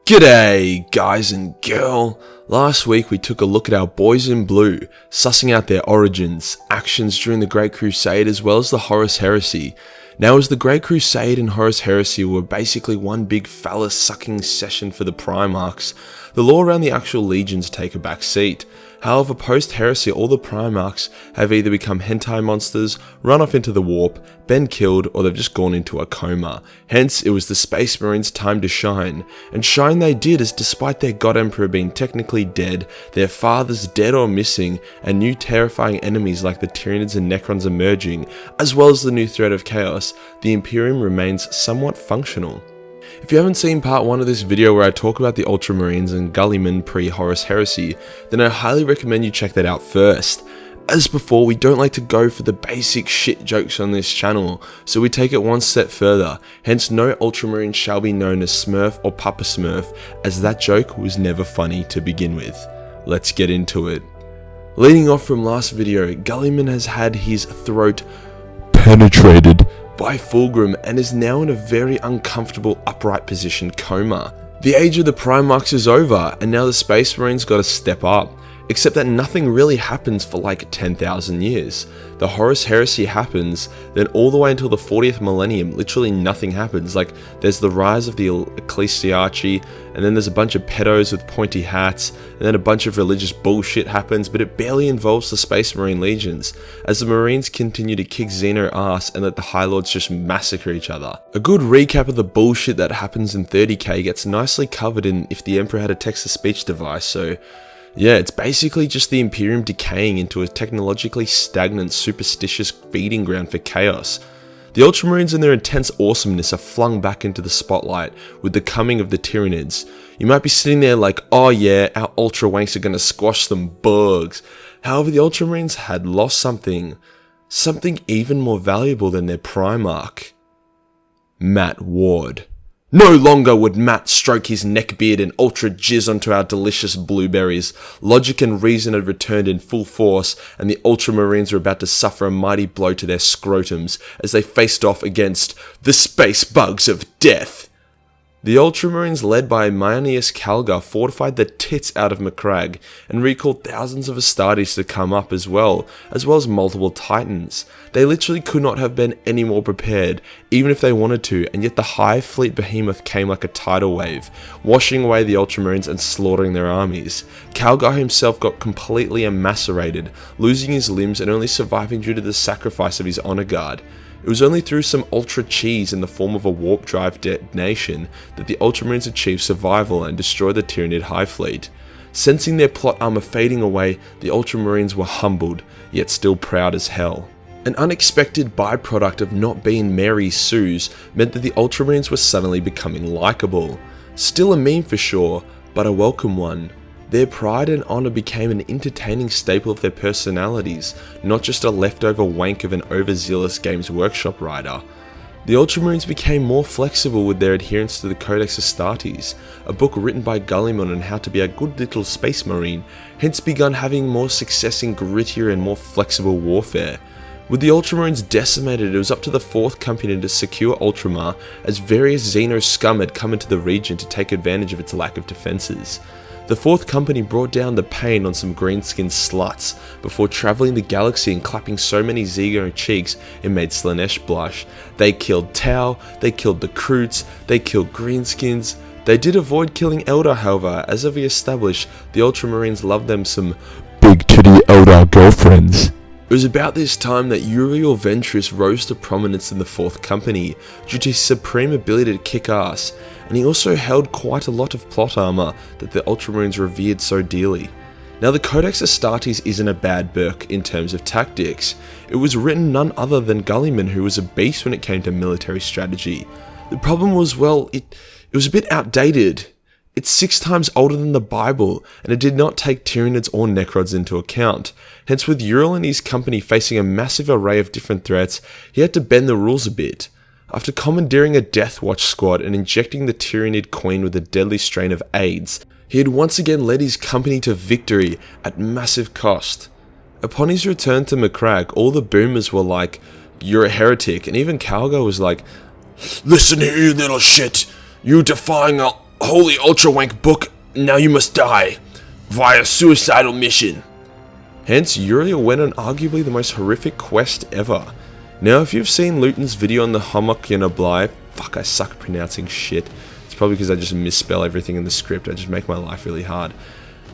G'day guys and girl. Last week we took a look at our boys in blue, sussing out their origins, actions during the Great Crusade as well as the Horus Heresy. Now as the Great Crusade and Horus Heresy were basically one big phallus sucking session for the Primarchs, the lore around the actual legions take a back seat. However, post-Heresy all the Primarchs have either become hentai monsters, run off into the warp, been killed, or they've just gone into a coma. Hence, it was the Space Marines' time to shine. And shine they did, as despite their God Emperor being technically dead, their fathers dead or missing, and new terrifying enemies like the Tyranids and Necrons emerging, as well as the new threat of chaos, the Imperium remains somewhat functional. If you haven't seen part 1 of this video where I talk about the Ultramarines and Guilliman pre-Horus Heresy, then I highly recommend you check that out first. As before, we don't like to go for the basic shit jokes on this channel, so we take it one step further, hence no Ultramarine shall be known as Smurf or Papa Smurf, as that joke was never funny to begin with. Let's get into it. Leading off from last video, Guilliman has had his throat penetrated by Fulgrim and is now in a very uncomfortable upright position coma. The age of the Primarchs is over and now the Space Marines gotta step up, except that nothing really happens for like 10,000 years. The Horus Heresy happens, then all the way until the 40th millennium, literally nothing happens. Like, there's the rise of the ecclesiarchy, and then there's a bunch of pedos with pointy hats, and then a bunch of religious bullshit happens, but it barely involves the Space Marine legions, as the Marines continue to kick Xeno ass and let the High Lords just massacre each other. A good recap of the bullshit that happens in 30k gets nicely covered in If the Emperor Had a Text-to-Speech Device, so yeah, it's basically just the Imperium decaying into a technologically stagnant, superstitious feeding ground for chaos. The Ultramarines and their intense awesomeness are flung back into the spotlight with the coming of the Tyranids. You might be sitting there like, oh yeah, our Ultra Wanks are gonna squash some bugs. However, the Ultramarines had lost something even more valuable than their Primarch. Matt Ward. No longer would Matt stroke his neckbeard and ultra jizz onto our delicious blueberries. Logic and reason had returned in full force, and the Ultramarines were about to suffer a mighty blow to their scrotums as they faced off against the space bugs of death. The Ultramarines, led by Maeonius Calgar, fortified the tits out of Macragge and recalled thousands of Astartes to come up as well as multiple Titans. They literally could not have been any more prepared, even if they wanted to, and yet the Hive Fleet behemoth came like a tidal wave, washing away the Ultramarines and slaughtering their armies. Calgar himself got completely emascerated, losing his limbs and only surviving due to the sacrifice of his honor guard. It was only through some ultra cheese in the form of a warp drive detonation that the Ultramarines achieved survival and destroyed the Tyranid Hive Fleet. Sensing their plot armor fading away, the Ultramarines were humbled, yet still proud as hell. An unexpected byproduct of not being Mary Sue's meant that the Ultramarines were suddenly becoming likable. Still a meme for sure, but a welcome one. Their pride and honour became an entertaining staple of their personalities, not just a leftover wank of an overzealous Games Workshop writer. The Ultramarines became more flexible with their adherence to the Codex Astartes, a book written by Guilliman on how to be a good little space marine, hence begun having more success in grittier and more flexible warfare. With the Ultramarines decimated, it was up to the 4th Company to secure Ultramar, as various Xeno scum had come into the region to take advantage of its lack of defences. The 4th Company brought down the pain on some green-skinned sluts before travelling the galaxy and clapping so many Xeno cheeks it made Slaanesh blush. They killed Tau, they killed the Kroots, they killed greenskins. They did avoid killing Eldar, however, as we established, the Ultramarines loved them some big titty Eldar girlfriends. It was about this time that Uriel ventris rose to prominence in the 4th Company due to his supreme ability to kick ass, and he also held quite a lot of plot armor that the Ultramarines revered so dearly. Now the Codex Astartes isn't a bad book in terms of tactics. It was written none other than Guilliman, who was a beast when it came to military strategy. The problem was, well, it was a bit outdated. It's 6 times older than the Bible, and it did not take Tyranids or Necrons into account. Hence, with Uriel and his company facing a massive array of different threats, he had to bend the rules a bit. After commandeering a Death Watch squad and injecting the Tyranid Queen with a deadly strain of AIDS, he had once again led his company to victory at massive cost. Upon his return to Macragge, all the boomers were like, "You're a heretic," and even Calgar was like, "Listen here, you little shit, you defying holy ultra wank book, now you must die, via suicidal mission. Hence, Uriel went on arguably the most horrific quest ever. Now, if you've seen Luton's video on the Homocyanoblai, fuck, I suck at pronouncing shit. It's probably because I just misspell everything in the script, I just make my life really hard.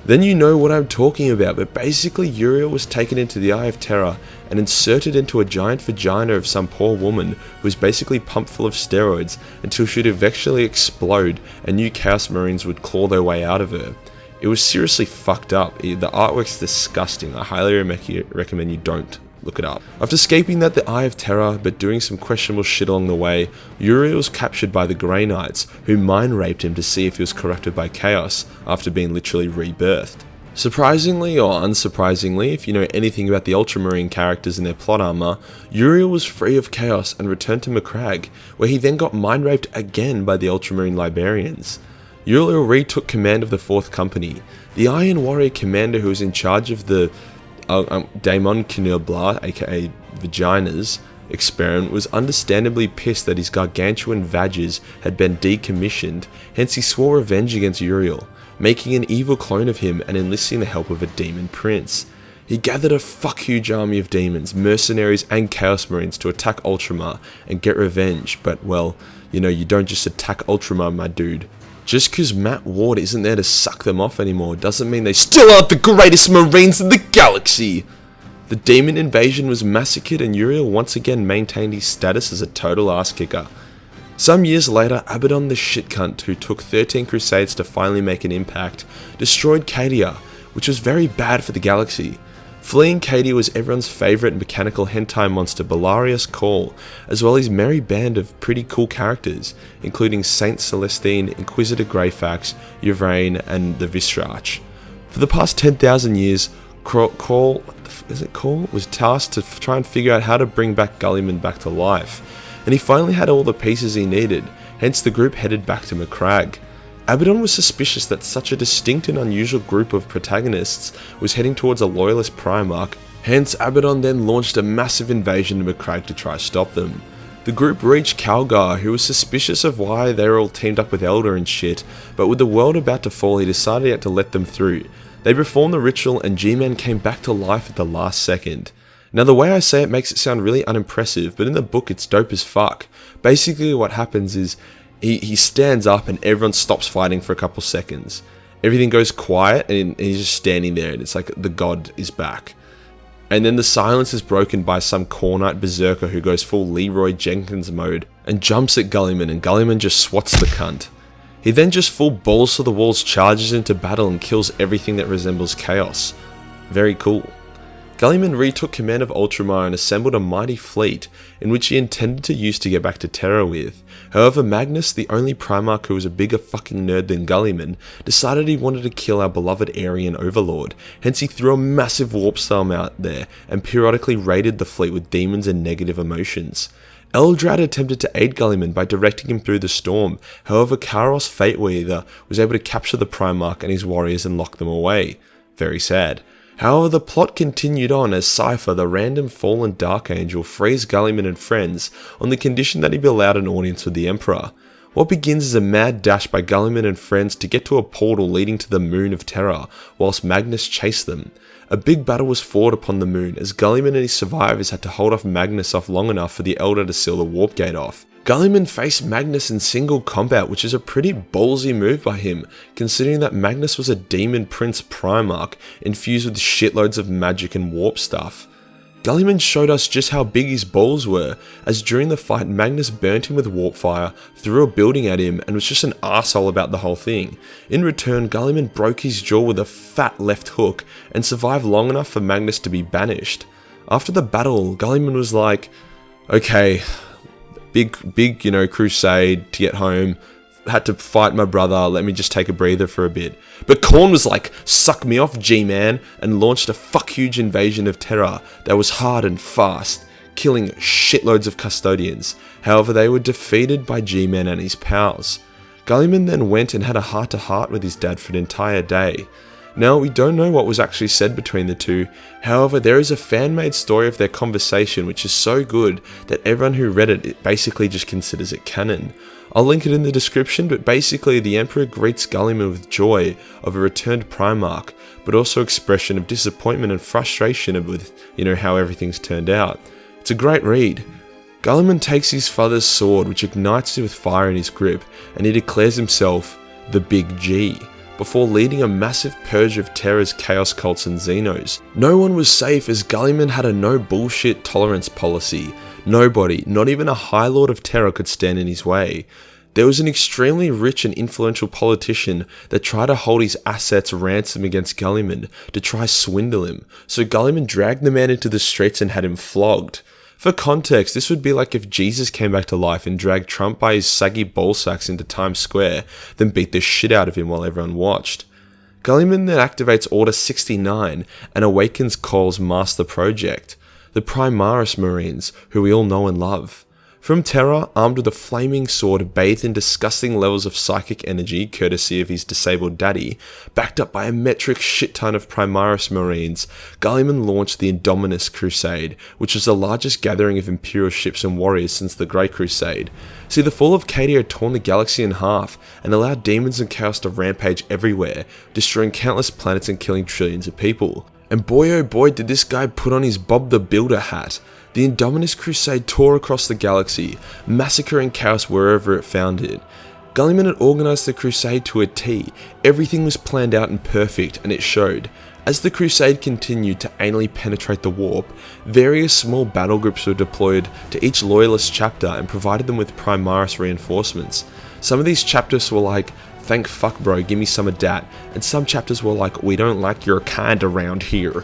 Then you know what I'm talking about, but basically Uriel was taken into the Eye of Terror and inserted into a giant vagina of some poor woman who was basically pumped full of steroids until she'd eventually explode and new Chaos Marines would claw their way out of her. It was seriously fucked up. The artwork's disgusting. I highly recommend you don't look it up. After escaping the Eye of Terror, but doing some questionable shit along the way, Uriel was captured by the Grey Knights, who mind raped him to see if he was corrupted by chaos, after being literally rebirthed. Surprisingly or unsurprisingly, if you know anything about the Ultramarine characters and their plot armor, Uriel was free of chaos and returned to Macragge, where he then got mind raped again by the Ultramarine Librarians. Uriel retook command of the 4th Company. The Iron Warrior commander who was in charge of the Daemon Kinilbla, aka Vaginas, experiment was understandably pissed that his gargantuan vages had been decommissioned, hence he swore revenge against Uriel, making an evil clone of him and enlisting the help of a demon prince. He gathered a fuck-huge army of demons, mercenaries and Chaos Marines to attack Ultramar and get revenge, but well, you know, you don't just attack Ultramar, my dude. Just because Matt Ward isn't there to suck them off anymore doesn't mean they still aren't the greatest Marines in the galaxy! The demon invasion was massacred and Uriel once again maintained his status as a total ass kicker. Some years later, Abaddon the shit cunt, who took 13 crusades to finally make an impact, destroyed Cadia, which was very bad for the galaxy. Fleeing Cadia was everyone's favourite mechanical hentai monster Belarius Call, as well as a merry band of pretty cool characters, including Saint Celestine, Inquisitor Greyfax, Yvraine, and the Visrach. For the past 10,000 years, Call was tasked to try and figure out how to bring back Guilliman back to life, and he finally had all the pieces he needed, hence the group headed back to Macragge. Abaddon was suspicious that such a distinct and unusual group of protagonists was heading towards a loyalist Primarch, hence Abaddon then launched a massive invasion of Macragge to try to stop them. The group reached Calgar, who was suspicious of why they were all teamed up with Elder and shit, but with the world about to fall he decided he had to let them through. They performed the ritual and G-Man came back to life at the last second. Now the way I say it makes it sound really unimpressive, but in the book it's dope as fuck. Basically what happens is, he stands up and everyone stops fighting for a couple seconds. Everything goes quiet and he's just standing there and it's like the god is back. And then the silence is broken by some Cornite berserker who goes full Leroy Jenkins mode and jumps at Guilliman and Guilliman just swats the cunt. He then just full balls to the walls charges into battle and kills everything that resembles chaos. Very cool. Guilliman retook command of Ultramar and assembled a mighty fleet, in which he intended to use to get back to Terra with. However, Magnus, the only Primarch who was a bigger fucking nerd than Guilliman, decided he wanted to kill our beloved Aryan overlord, hence he threw a massive warp storm out there and periodically raided the fleet with demons and negative emotions. Eldrad attempted to aid Guilliman by directing him through the storm, however Kairos Fateweaver was able to capture the Primarch and his warriors and lock them away. Very sad. However, the plot continued on as Cypher, the random fallen Dark Angel, frees Guilliman and friends on the condition that he be allowed an audience with the Emperor. What begins as a mad dash by Guilliman and friends to get to a portal leading to the Moon of Terror, whilst Magnus chased them. A big battle was fought upon the moon, as Guilliman and his survivors had to hold off Magnus off long enough for the Elder to seal the warp gate off. Guilliman faced Magnus in single combat, which is a pretty ballsy move by him, considering that Magnus was a Demon Prince Primarch, infused with shitloads of magic and warp stuff. Guilliman showed us just how big his balls were, as during the fight Magnus burnt him with warp fire, threw a building at him, and was just an arsehole about the whole thing. In return, Guilliman broke his jaw with a fat left hook, and survived long enough for Magnus to be banished. After the battle, Guilliman was like, okay, big, crusade to get home, had to fight my brother, let me just take a breather for a bit. But Khorne was like, suck me off G-Man, and launched a fuck-huge invasion of Terra that was hard and fast, killing shitloads of custodians. However, they were defeated by G-Man and his pals. Guilliman then went and had a heart-to-heart with his dad for an entire day. Now, we don't know what was actually said between the two, however there is a fan-made story of their conversation which is so good that everyone who read it basically just considers it canon. I'll link it in the description, but basically the Emperor greets Guilliman with joy of a returned Primarch, but also expression of disappointment and frustration with, how everything's turned out. It's a great read. Guilliman takes his father's sword, which ignites with fire in his grip, and he declares himself the Big G, before leading a massive purge of terrors, chaos cults and Xenos. No one was safe as Guilliman had a no bullshit tolerance policy. Nobody, not even a High Lord of Terror, could stand in his way. There was an extremely rich and influential politician that tried to hold his assets ransom against Guilliman to try swindle him, so Guilliman dragged the man into the streets and had him flogged. For context, this would be like if Jesus came back to life and dragged Trump by his saggy ballsacks into Times Square, then beat the shit out of him while everyone watched. Guilliman then activates Order 69 and awakens Cole's master project, the Primaris Marines, who we all know and love. From Terra, armed with a flaming sword bathed in disgusting levels of psychic energy courtesy of his disabled daddy, backed up by a metric shit ton of Primaris Marines, Guilliman launched the Indominus Crusade, which was the largest gathering of Imperial ships and warriors since the Great Crusade. See, the fall of Cato had torn the galaxy in half and allowed demons and chaos to rampage everywhere, destroying countless planets and killing trillions of people. And boy oh boy did this guy put on his Bob the Builder hat. The Indominus Crusade tore across the galaxy, massacring chaos wherever it found it. Guilliman had organised the crusade to a T, everything was planned out and perfect, and it showed. As the crusade continued to anally penetrate the warp, various small battle groups were deployed to each loyalist chapter and provided them with Primaris reinforcements. Some of these chapters were like, "Thank fuck bro, give me some of dat," and some chapters were like, "We don't like your kind around here."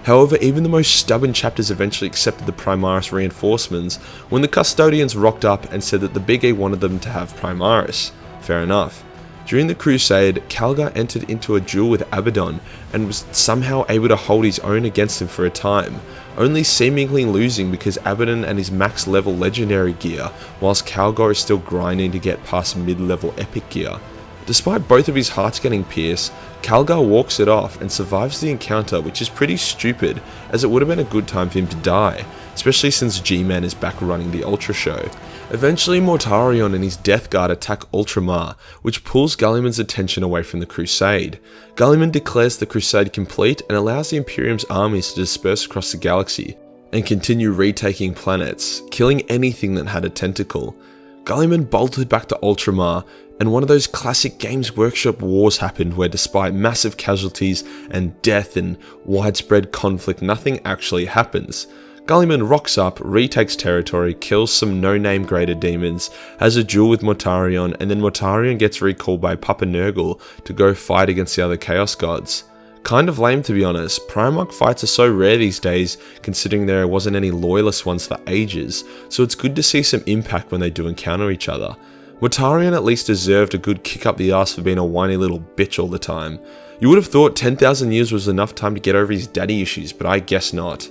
However, even the most stubborn chapters eventually accepted the Primaris reinforcements when the Custodians rocked up and said that the Big A wanted them to have Primaris. Fair enough. During the Crusade, Calgar entered into a duel with Abaddon and was somehow able to hold his own against him for a time, only seemingly losing because Abaddon and his max level legendary gear, whilst Calgar is still grinding to get past mid-level epic gear. Despite both of his hearts getting pierced, Calgar walks it off and survives the encounter, which is pretty stupid as it would have been a good time for him to die, especially since G-Man is back running the Ultra show. Eventually Mortarion and his Death Guard attack Ultramar, which pulls Guilliman's attention away from the Crusade. Guilliman declares the Crusade complete and allows the Imperium's armies to disperse across the galaxy and continue retaking planets, killing anything that had a tentacle. Guilliman bolted back to Ultramar, and one of those classic Games Workshop wars happened where despite massive casualties and death and widespread conflict, nothing actually happens. Guilliman rocks up, retakes territory, kills some no-name greater demons, has a duel with Mortarion, and then Mortarion gets recalled by Papa Nurgle to go fight against the other Chaos Gods. Kind of lame to be honest. Primarch fights are so rare these days considering there wasn't any loyalist ones for ages, so it's good to see some impact when they do encounter each other. Mortarion at least deserved a good kick up the ass for being a whiny little bitch all the time. You would have thought 10,000 years was enough time to get over his daddy issues, but I guess not.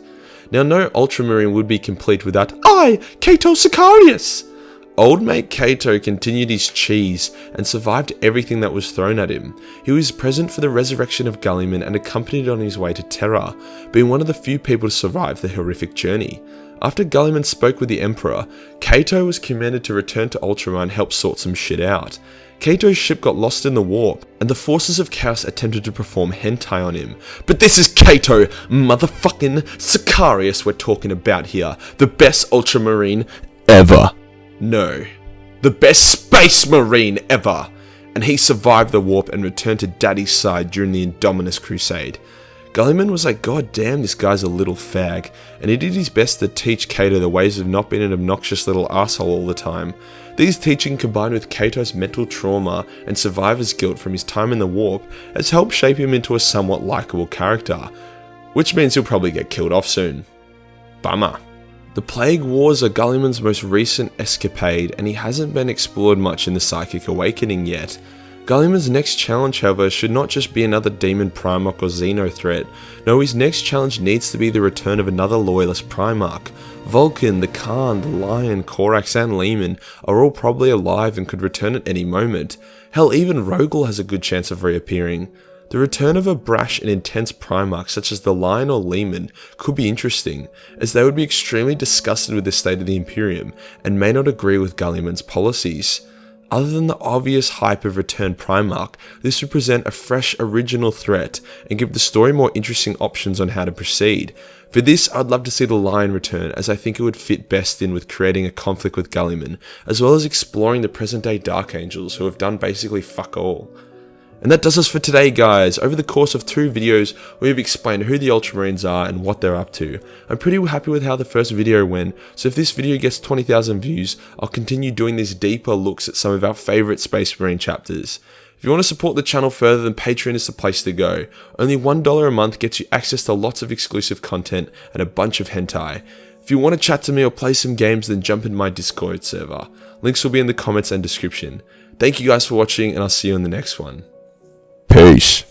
Now no Ultramarine would be complete without Cato Sicarius! Old mate Cato continued his cheese and survived everything that was thrown at him. He was present for the resurrection of Guilliman and accompanied on his way to Terra, being one of the few people to survive the horrific journey. After Guilliman spoke with the Emperor, Cato was commanded to return to Ultramar and help sort some shit out. Cato's ship got lost in the warp, and the forces of chaos attempted to perform hentai on him. But this is Cato, motherfucking Sicarius we're talking about here, the best Ultramarine ever. No, the best Space Marine ever! And he survived the warp and returned to Daddy's side during the Indominus Crusade. Guilliman was like, god damn, this guy's a little fag, and he did his best to teach Cato the ways of not being an obnoxious little asshole all the time. These teaching combined with Cato's mental trauma and survivor's guilt from his time in the warp has helped shape him into a somewhat likeable character, which means he'll probably get killed off soon. Bummer. The Plague Wars are Guilliman's most recent escapade, and he hasn't been explored much in the Psychic Awakening yet. Guilliman's next challenge, however, should not just be another Demon Primarch or Xeno threat. No, his next challenge needs to be the return of another Loyalist Primarch. Vulcan, the Khan, the Lion, Korax and Lehman are all probably alive and could return at any moment. Hell, even Rogel has a good chance of reappearing. The return of a brash and intense Primarch such as the Lion or Leman could be interesting, as they would be extremely disgusted with the state of the Imperium and may not agree with Guilliman's policies. Other than the obvious hype of Return Primarch, this would present a fresh original threat and give the story more interesting options on how to proceed. For this, I'd love to see the Lion return, as I think it would fit best in with creating a conflict with Guilliman, as well as exploring the present day Dark Angels who have done basically fuck all. And that does us for today, guys. Over the course of 2 videos, we have explained who the Ultramarines are and what they're up to. I'm pretty happy with how the first video went, so if this video gets 20,000 views, I'll continue doing these deeper looks at some of our favourite Space Marine chapters. If you want to support the channel further, then Patreon is the place to go. Only $1 a month gets you access to lots of exclusive content and a bunch of hentai. If you want to chat to me or play some games, then jump in my Discord server. Links will be in the comments and description. Thank you guys for watching, and I'll see you in the next one. Peace.